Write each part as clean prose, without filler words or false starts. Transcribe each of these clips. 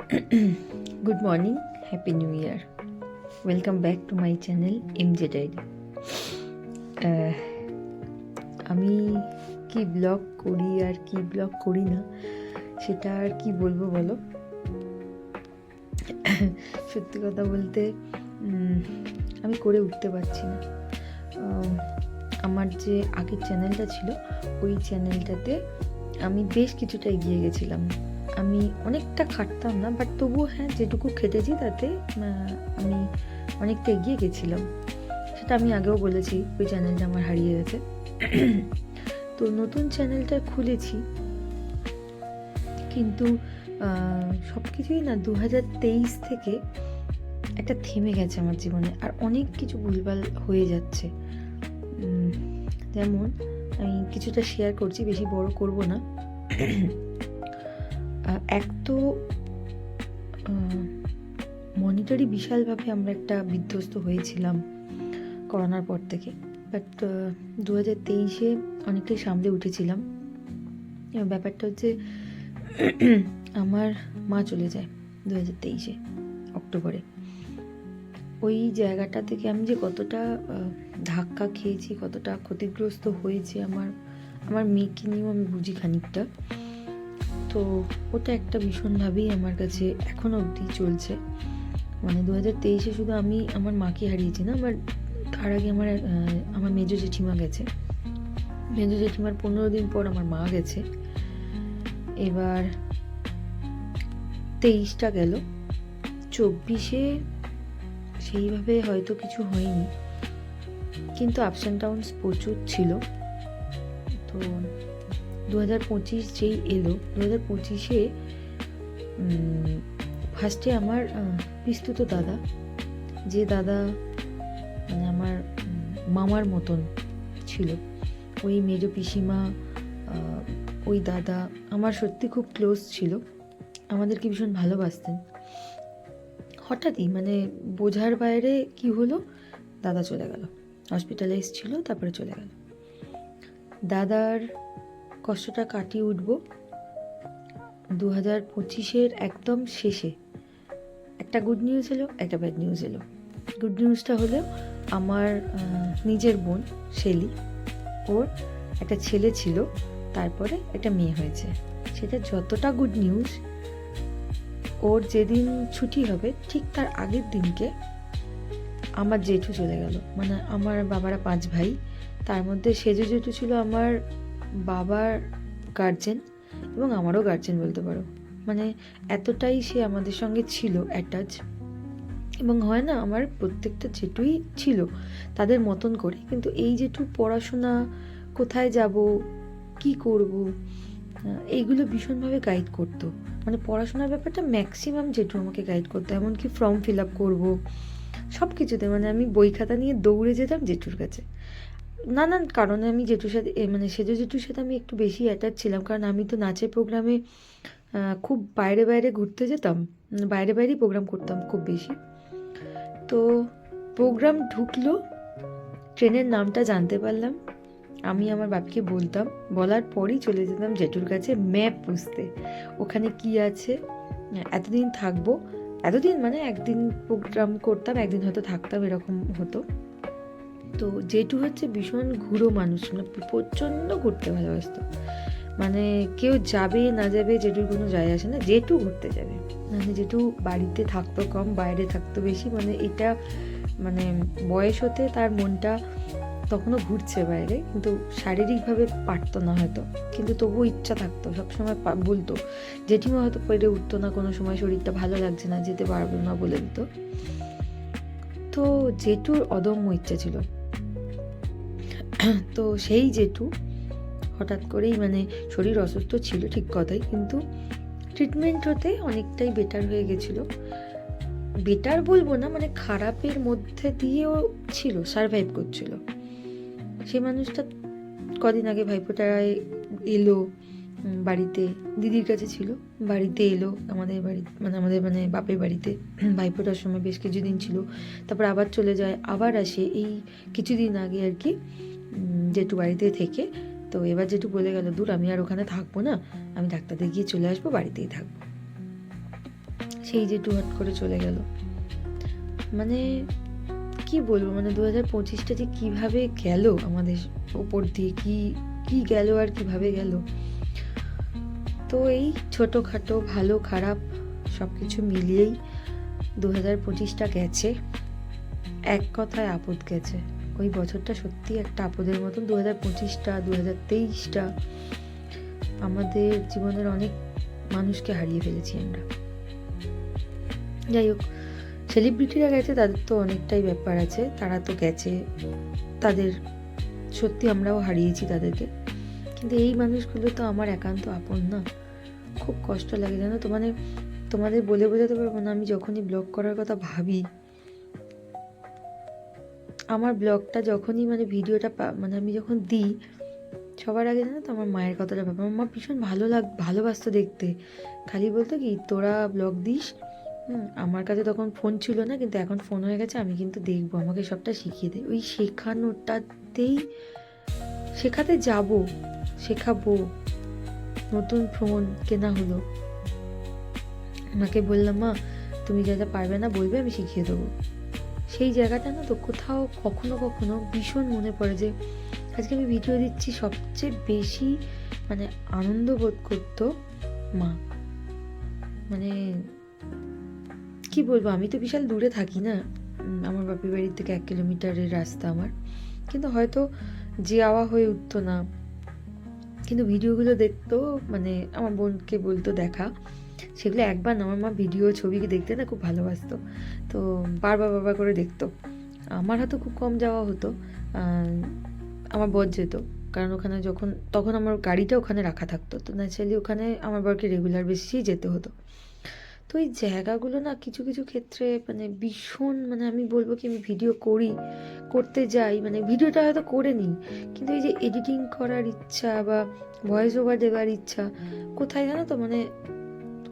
Good morning, Happy New Year. Welcome back to my channel MJ Diary. আমি কি blog করি আর কি blog করি না সেটা আর কি বলবো বলো। সত্যি কথা বলতে আমি করে উঠতে পারছি না। আমার যে আগের চ্যানেলটা ছিল ওই চ্যানেলটাতে আমি বেশ কিছুটা এগিয়ে গেছিলাম। আমি অনেকটা খাটতাম না, বাট তবুও হ্যাঁ যেটুকু খেটেছি তাতে আমি অনেকটা এগিয়ে গেছিলাম। সেটা আমি আগেও বলেছি, ওই চ্যানেলটা আমার হারিয়ে গেছে। তো নতুন চ্যানেলটা খুলেছি, কিন্তু সব কিছুই না 2023 থেকে একটা থেমে গেছে আমার জীবনে, আর অনেক কিছু ভুলভাল হয়ে যাচ্ছে। যেমন আমি কিছুটা শেয়ার করছি, বেশি বড় করব না। এক তো মনিটারি বিশালভাবে আমরা একটা বিধ্বস্ত হয়েছিলাম করোনার পর থেকে, বাট 2023-এ অনেকটাই সামলে উঠেছিলাম। ব্যাপারটা হচ্ছে আমার মা চলে যায় 2023-এ অক্টোবরে। ওই জায়গাটা থেকে আমি যে কতটা ধাক্কা খেয়েছি, কতটা ক্ষতিগ্রস্ত হয়েছে আমার মেয়েকে নিয়েও আমি বুঝি খানিকটা। তো ওটা একটা ভীষণভাবেই আমার কাছে এখনো অবধি চলছে। মানে 2023-এ শুধু আমি আমার মাকে হারিয়েছি না, তার আগে আমার মেজো জেঠিমা গেছে। মেজো জেঠিমার 15 দিন পর আমার মা গেছে। এবার 23টা গেল, 24-এ সেইভাবে হয়তো কিছু হয়নি, কিন্তু আপস অ্যান্ড ডাউনস প্রচুর ছিল। তো 2025 যেই এলো, 2025-এ ফার্স্টে আমার পিস্তুত দাদা, যে দাদা মানে আমার মামার মতন ছিল, ওই মেজো পিসিমা, ওই দাদা আমার সত্যি খুব ক্লোজ ছিল, আমাদেরকে ভীষণ ভালোবাসতেন। হঠাৎই মানে বোঝার বাইরে কি হলো, দাদা চলে গেল, হসপিটালাইজ ছিল, তারপরে চলে গেল। দাদার কষ্টটা কাটিয়ে উঠবো 2025-এর একদম শেষে একটা গুড নিউজ এলো, একটা ব্যাড নিউজ এলো। গুড নিউজটা হলো আমার নিজের বোন শেলি, ওর একটা ছেলে ছিল, তারপরে একটা মেয়ে হয়েছে। সেটা যতটা গুড নিউজ, ওর যেদিন ছুটি হবে ঠিক তার আগের দিনকে আমার জেঠু চলে গেল। মানে আমার বাবারা 5 ভাই, তার মধ্যে সেজো জেঠু ছিল আমার বাবার গার্জেন এবং আমারও গার্জেন বলতে পারো। মানে এতটাই সে আমাদের সঙ্গে ছিল অ্যাটাচ। এবং হয় না, আমার প্রত্যেকটা জেঠুই ছিল তাদের মতন করে, কিন্তু এই জেঠু পড়াশোনা, কোথায় যাব, কি করব, এইগুলো ভীষণভাবে গাইড করতো। মানে পড়াশোনার ব্যাপারটা ম্যাক্সিমাম জেঠু আমাকে গাইড করতো, এমনকি ফর্ম ফিল আপ করবো সব কিছুতে। মানে আমি বই খাতা নিয়ে দৌড়ে যেতাম জেঠুর কাছে। নানান কারণে আমি জেঠুর সাথে মানে সেজো জেঠুর সাথে আমি একটু বেশি অ্যাটাচ ছিলাম, কারণ আমি তো নাচের প্রোগ্রামে খুব বাইরে ঘুরতে যেতাম, বাইরেই প্রোগ্রাম করতাম খুব বেশি। তো প্রোগ্রাম ঢুকলো, ট্রেনের নামটা জানতে পারলাম, আমি আমার বাপকে বলতাম, বলার পরই চলে যেতাম জেঠুর কাছে ম্যাপ বুঝতে, ওখানে কি আছে, এতদিন থাকবো, এতদিন মানে একদিন প্রোগ্রাম করতাম, একদিন হয়তো থাকতাম, এরকম হতো। তো জেঠু হচ্ছে ভীষণ ঘুরো মানুষ, মানে প্রচণ্ড ঘুরতে ভালোবাসতো। মানে কেউ যাবে না যাবে জেঠুর কোনো যায় আসে না, জেঠু ঘুরতে যাবে। মানে জেঠু বাড়িতে থাকতো কম, বাইরে থাকতো বেশি। মানে এটা মানে বয়স হতে তার মনটা তখনও ঘুরছে বাইরে, কিন্তু শারীরিকভাবে পারতো না হয়তো, কিন্তু তবুও ইচ্ছা থাকতো সবসময়। বলতো জেঠিমা হয়তো পেরে উঠতো না কোনো সময়, শরীরটা ভালো লাগছে না, যেতে পারবো না বলে দিত। তো জেঠুর অদম্য ইচ্ছা ছিল। তো সেই জেঠু হঠাৎ করেই, মানে শরীর অসুস্থ ছিল ঠিক কথাই, কিন্তু ট্রিটমেন্ট হতে অনেকটাই বেটার হয়ে গেছিলো। বেটার বলবো না, মানে খারাপের মধ্যে দিয়েও ছিল, সারভাইভ করছিল। সেই মানুষটা কদিন আগে ভাইফোঁটায় এলো বাড়িতে, দিদির কাছে ছিল, বাড়িতে এলো আমাদের বাড়ি, আমাদের বাপের বাড়িতে ভাইফোঁটার সময় বেশ কিছুদিন ছিল, তারপর আবার চলে যায়, আবার আসে। এই কিছুদিন আগে আর কি জেঠু বাড়িতে থেকে, তো এবার জেঠু বলে গেল, দূর আমি আর ওখানে থাকবো না, আমি ডাক্তার দেখিয়ে চলে আসবো, বাড়িতেই থাকবো। সেই যে টুহাট করে চলে গেল। মানে কি বলবো, মানে 2025টা যে কীভাবে গেল আমাদের ওপর দিয়ে, কি গেল আর কিভাবে গেল। তো এই ছোটোখাটো ভালো খারাপ সব কিছু মিলিয়েই 2025টা গেছে, এক কথায় আপদ গেছে। ওই বছরটা সত্যি একটা আপদের মতন। 2025টা 2023টা আমাদের জীবনের অনেক মানুষকে হারিয়ে ফেলেছি আমরা। যাই হোক, সেলিব্রিটিরা গেছে, তাদের তো অনেকটাই ব্যাপার আছে, তারা তো গেছে, তাদের সত্যি আমরাও হারিয়েছি তাদেরকে। কিন্তু এই মানুষগুলো তো আমার একান্ত আপন না। খুব কষ্ট লাগে জানো তো, মানে তোমাদের বলে বোঝাতে পারবো না। আমি যখনই ব্লগ করার কথা ভাবি, আমার ব্লগটা যখনই মানে ভিডিওটা মানে আমি যখন দিই, সবার আগে জানো তো আমার মায়ের কথাটা ভাবি। আমার মা ভীষণ ভালোবাসতো দেখতে, খালি বলতো কি তোরা ব্লগ দিস। আমার কাছে তখন ফোন ছিল না, কিন্তু এখন ফোন হয়ে গেছে, আমি কিন্তু দেখবো, আমাকে সবটা শিখিয়ে দে। ওই শেখানোটাতেই শেখাতে যাব, শেখাবো। নতুন ফোন কেনা হলো, মাকে বললাম মা তুমি যা যা পারবে না বলবে, আমি শিখিয়ে দেবো। সেই জায়গাটা না তো কোথাও কখনো কখনো ভীষণ মনে পড়ে যে আজকে আমি ভিডিও দিচ্ছি, সবচেয়ে বেশি মানে আনন্দ বোধ করতো মা। মানে কি বলবো, আমি তো বিশাল দূরে থাকি না, আমার বাপের বাড়ির থেকে 1 কিলোমিটারের রাস্তা আমার, কিন্তু হয়তো যাওয়া হয়ে উঠতো না। কিন্তু ভিডিওগুলো দেখতো, মানে আমার বোনকে বলতো দেখা, সেগুলো একবার না, আমার মা ভিডিও ছবি দেখতে না খুব ভালোবাসতো, তো বারবার করে দেখতো। আমার হয়তো খুব কম যাওয়া হতো, আমার বর যেত, কারণ ওখানে তখন আমার গাড়িটা ওখানে রাখা থাকতো, তো ন্যাচারালি ওখানে আমার বরকে রেগুলার বেশি যেতে হতো। তো এই জায়গাগুলো না কিছু কিছু ক্ষেত্রে মানে ভীষণ, মানে আমি বলবো কি আমি ভিডিও করতে যাই, মানে ভিডিওটা হয়তো করে নিই, কিন্তু এই যে এডিটিং করার ইচ্ছা বা ভয়েস ওভার দেওয়ার ইচ্ছা কোথায় জানো তো, মানে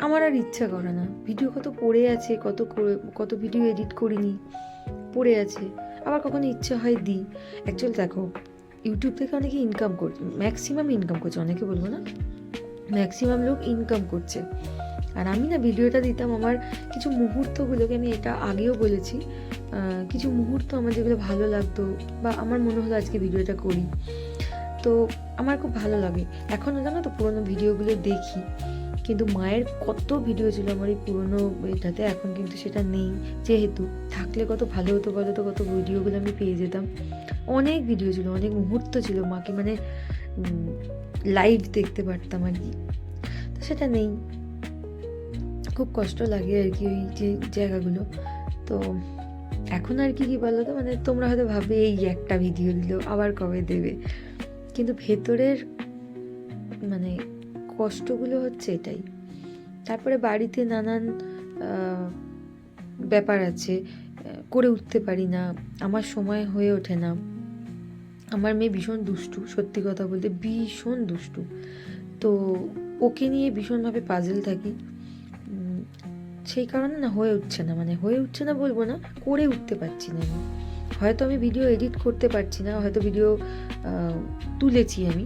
আমার আর ইচ্ছা করে না। ভিডিও কত পড়ে আছে, কত ভিডিও এডিট করিনি পড়ে আছে, আবার কখনো ইচ্ছা হয় দিই। অ্যাকচুয়ালি দেখো, ইউটিউব থেকে অনেকে ইনকাম করছে, ম্যাক্সিমাম ইনকাম করছে, অনেকে বলবো না, ম্যাক্সিমাম লোক ইনকাম করছে। আর আমি না ভিডিওটা দিতাম আমার কিছু মুহূর্তগুলোকে, আমি এটা আগেও বলেছি, কিছু মুহূর্ত আমার যেগুলো ভালো লাগতো বা আমার মনে হলো আজকে ভিডিওটা করি, তো আমার খুব ভালো লাগে। এখনও জানো তো পুরোনো ভিডিওগুলো দেখি, কিন্তু মায়ের কত ভিডিও ছিল আমার এই পুরোনো এটাতে, এখন কিন্তু সেটা নেই। যেহেতু থাকলে কত ভালো হতো বলো তো, কত ভিডিওগুলো আমি পেয়ে যেতাম, অনেক ভিডিও ছিল, অনেক মুহূর্ত ছিল, মাকে মানে লাইভ দেখতে পারতাম আর কি, তো সেটা নেই। খুব কষ্ট লাগে আর কি ওই যে জায়গাগুলো। তো এখন আর কি বলো তো, মানে তোমরা হয়তো ভাবে এই একটা ভিডিও দিল, আবার কবে দেবে, কিন্তু ভেতরের মানে কষ্টগুলো হচ্ছে এটাই। তারপরে বাড়িতে নানান ব্যাপার আছে, করে উঠতে পারি না, আমার সময় হয়ে ওঠে না। আমার মেয়ে ভীষণ দুষ্টু, সত্যি কথা বলতে ভীষণ দুষ্টু, তো ওকে নিয়ে ভীষণভাবে পাজেল থাকি, সেই কারণে না হয়ে উঠছে না বলবো না, করে উঠতে পারছি না আমি। হয়তো আমি ভিডিও এডিট করতে পারছি না, হয়তো ভিডিও তুলেছি আমি,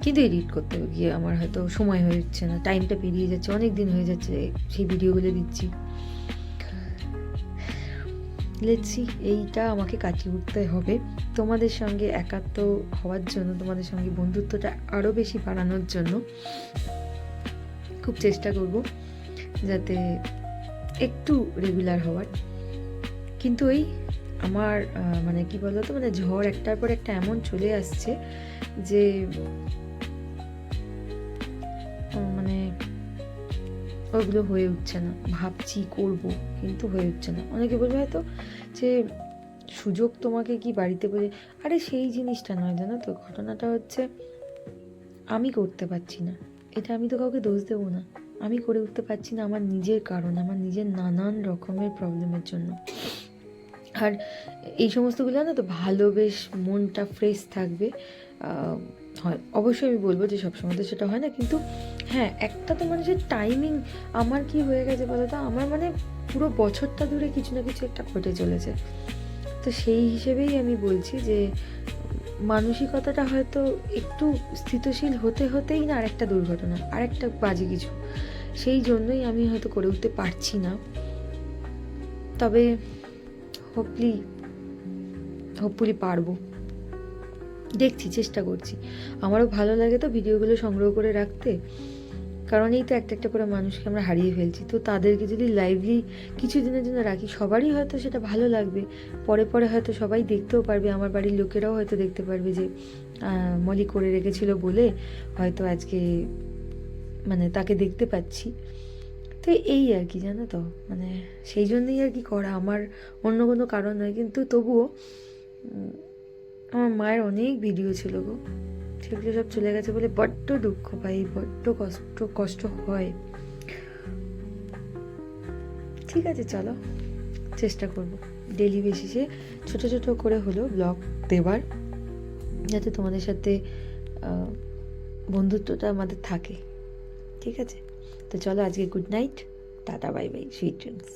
কিন্তু এডিট করতে গিয়ে আমার হয়তো সময় হয়ে উঠছে না, টাইমটা পেরিয়ে যাচ্ছে, অনেক দিন হয়ে যাচ্ছে সেই ভিডিওগুলো দিচ্ছি। লেটসি, এইটা আমাকে কাটিয়ে উঠতে হবে তোমাদের সঙ্গে একাত্ম হওয়ার জন্য, তোমাদের সঙ্গে বন্ধুত্বটা আরও বেশি বাড়ানোর জন্য খুব চেষ্টা করব যাতে একটু রেগুলার হওয়ার। কিন্তু ওই আমার মানে কি বলতো, মানে ঝড় একটার পর একটা এমন চলে আসছে যে মানে ওগুলো হয়ে উঠছে না, ভাবছি করব কিন্তু হয়ে উঠছে না। অনেকে বলবে হয়তো যে সুযোগ তোমাকে কি বাড়িতে বলে, আরে সেই জিনিসটা নয় জানো তো, ঘটনাটা হচ্ছে আমি করতে পারছি না, এটা আমি তো কাউকে দোষ দেবো না, আমি করে উঠতে পারছি না আমার নিজের কারণে, আমার নিজের নানান রকমের প্রবলেমের জন্য। আর এই সমস্তগুলো না তো ভালো, বেশ মনটা ফ্রেশ থাকবে, হয় অবশ্যই আমি বলবো যে সবসময় তো সেটা হয় না, কিন্তু হ্যাঁ একটা তো মানুষের টাইমিং। আমার কি হয়ে গেছে বলো তো, আমার মানে পুরো বছরটা ধরে কিছু না কিছু একটা ঘটে চলেছে, তো সেই হিসেবেই আমি বলছি যে মানসিকতাটা হয়তো একটু স্থিতিশীল হতেই না আরেকটা দুর্ঘটনা, আরেকটা বাজে কিছু সেই জন্যই আমি হয়তো করে উঠতে পারছি না, তবে হোপফুলি পারবো, দেখছি, চেষ্টা করছি। আমারও ভালো লাগে তো ভিডিওগুলো সংগ্রহ করে রাখতে, কারণ এই তো একটা একটা করে মানুষকে আমরা হারিয়ে ফেলছি, তো তাদেরকে যদি লাইভলি কিছু দিনের জন্য রাখি, সবারই হয়তো সেটা ভালো লাগবে, পরে পরে হয়তো সবাই দেখতেও পারবে, আমার বাড়ির লোকেরাও হয়তো দেখতে পারবে যে মলি করে রেখেছিল বলে হয়তো আজকে মানে তাকে দেখতে পাচ্ছি। তো এই আর কি, জানো তো, মানে সেই জন্যই আর কি করা, আমার অন্য কোনো কারণ নয়। কিন্তু তবুও আমার মায়ের অনেক ভিডিও ছিল গো, সেগুলো সব চলে গেছে বলে বড্ড দুঃখ পাই, বড্ড কষ্ট হয়। ঠিক আছে, চলো চেষ্টা করব ডেলি বেসিসে ছোট ছোট করে হলেও ব্লগ দেবার, যাতে তোমাদের সাথে বন্ধুত্বটা আমাদের থাকে। ঠিক আছে, তো চলো আজকে good night, tata, bye bye, sweet dreams.